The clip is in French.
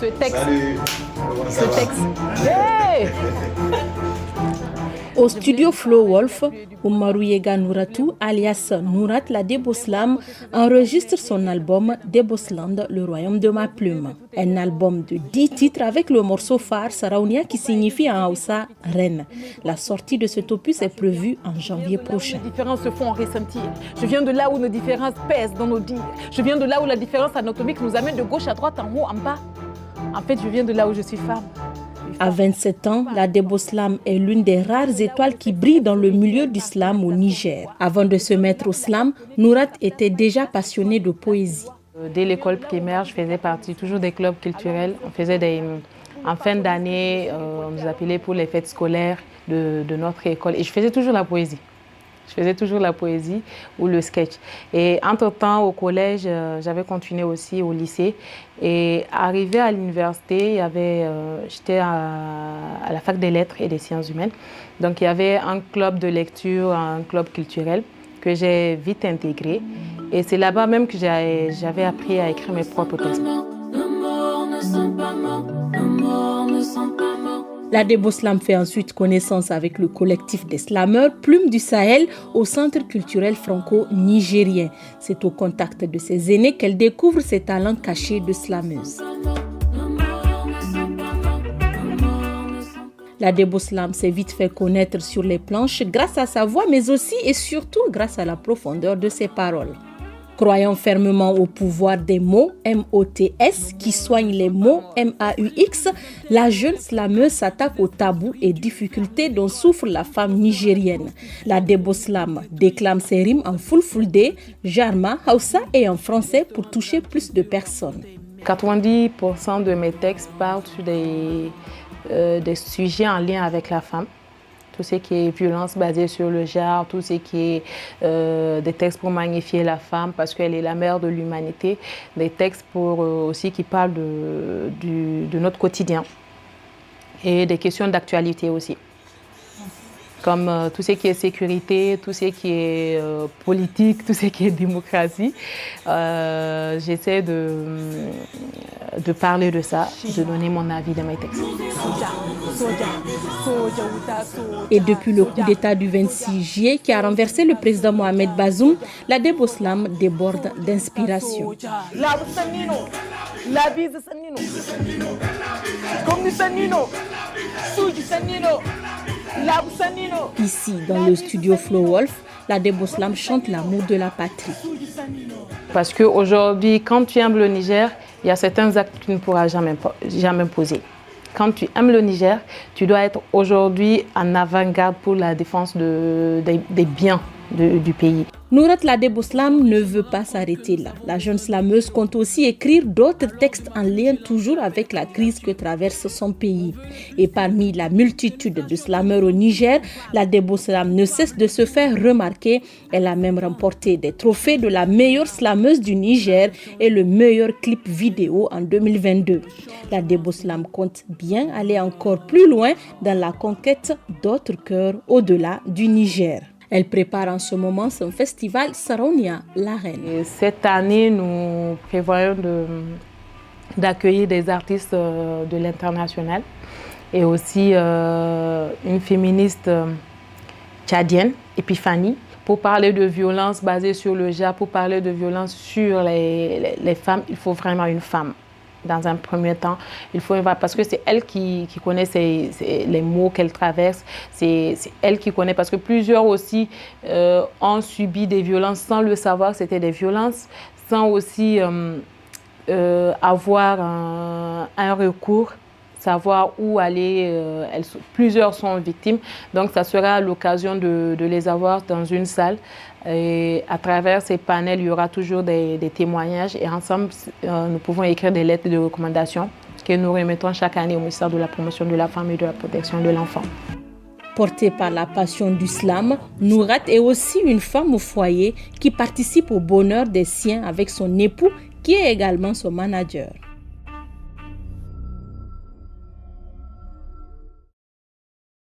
ce texte. Salut. Ce texte. Hey! Au studio Flow Wolf, Oumarou Yega Nouratou, alias Nourat la Deboslam, enregistre son album Debosland, le royaume de ma plume. Un album de 10 titres avec le morceau phare Saraounia qui signifie en Hausa reine. La sortie de cet opus est prévue en janvier prochain. Les différences se font ressentir. Je viens de là où nos différences pèsent dans nos dires. Je viens de là où la différence anatomique nous amène de gauche à droite, en haut, en bas. En fait, je viens de là où je suis femme. À 27 ans, la Deboslam est l'une des rares étoiles qui brillent dans le milieu du slam au Niger. Avant de se mettre au slam, Nourat était déjà passionnée de poésie. Dès l'école primaire, je faisais partie toujours des clubs culturels. On faisait en fin d'année, on nous appelait pour les fêtes scolaires de notre école. Et je faisais toujours la poésie. Je faisais toujours la poésie ou le sketch. Et entre-temps, au collège, j'avais continué aussi au lycée. Et arrivé à l'université, j'étais à la fac des lettres et des sciences humaines. Donc il y avait un club de lecture, un club culturel que j'ai vite intégré. Et c'est là-bas même que j'avais appris à écrire mes propres textes. La Deboslam fait ensuite connaissance avec le collectif des slameurs Plume du Sahel au Centre culturel franco-nigérien. C'est au contact de ses aînés qu'elle découvre ses talents cachés de slameuse. La Deboslam s'est vite fait connaître sur les planches grâce à sa voix, mais aussi et surtout grâce à la profondeur de ses paroles. Croyant fermement au pouvoir des mots M-O-T-S qui soignent les mots M-A-U-X, la jeune slameuse s'attaque aux tabous et difficultés dont souffre la femme nigérienne. La Deboslam déclame ses rimes en fulfulde, jarma, hausa et en français pour toucher plus de personnes. 90% de mes textes parlent sur des sujets en lien avec la femme. Tout ce qui est violence basée sur le genre, tout ce qui est des textes pour magnifier la femme parce qu'elle est la mère de l'humanité, des textes aussi qui parlent de notre quotidien et des questions d'actualité aussi. Comme tout ce qui est sécurité, tout ce qui est politique, tout ce qui est démocratie. J'essaie de parler de ça, de donner mon avis dans mes textes. Et depuis le coup d'État du 26 juillet qui a renversé le président Mohamed Bazoum, la Deboslam déborde d'inspiration. Ici, dans le studio Flow Wolf, la Deboslam chante l'amour de la patrie. Parce qu'aujourd'hui, quand tu aimes le Niger, il y a certains actes que tu ne pourras jamais poser. Quand tu aimes le Niger, tu dois être aujourd'hui en avant-garde pour la défense des biens du pays. Nourat la Deboslam ne veut pas s'arrêter là. La jeune slameuse compte aussi écrire d'autres textes en lien toujours avec la crise que traverse son pays. Et parmi la multitude de slameurs au Niger, la Deboslam ne cesse de se faire remarquer. Elle a même remporté des trophées de la meilleure slameuse du Niger et le meilleur clip vidéo en 2022. La Deboslam compte bien aller encore plus loin dans la conquête d'autres cœurs au-delà du Niger. Elle prépare en ce moment son festival Saraounia, la reine. Et cette année, nous prévoyons d'accueillir des artistes de l'international et aussi une féministe tchadienne, Epiphanie, pour parler de violence basée sur le genre, pour parler de violence sur les femmes. Il faut vraiment une femme. Dans un premier temps, parce que c'est elle qui connaît les mots qu'elle traverse, c'est elle qui connaît, parce que plusieurs aussi ont subi des violences sans le savoir, c'était des violences, sans aussi avoir un recours, savoir où aller, plusieurs sont victimes, donc ça sera l'occasion de les avoir dans une salle. Et à travers ces panels, il y aura toujours des témoignages et ensemble, nous pouvons écrire des lettres de recommandation que nous remettons chaque année au ministère de la Promotion de la Femme et de la Protection de l'Enfant. Portée par la passion du slam, Nourat est aussi une femme au foyer qui participe au bonheur des siens avec son époux qui est également son manager.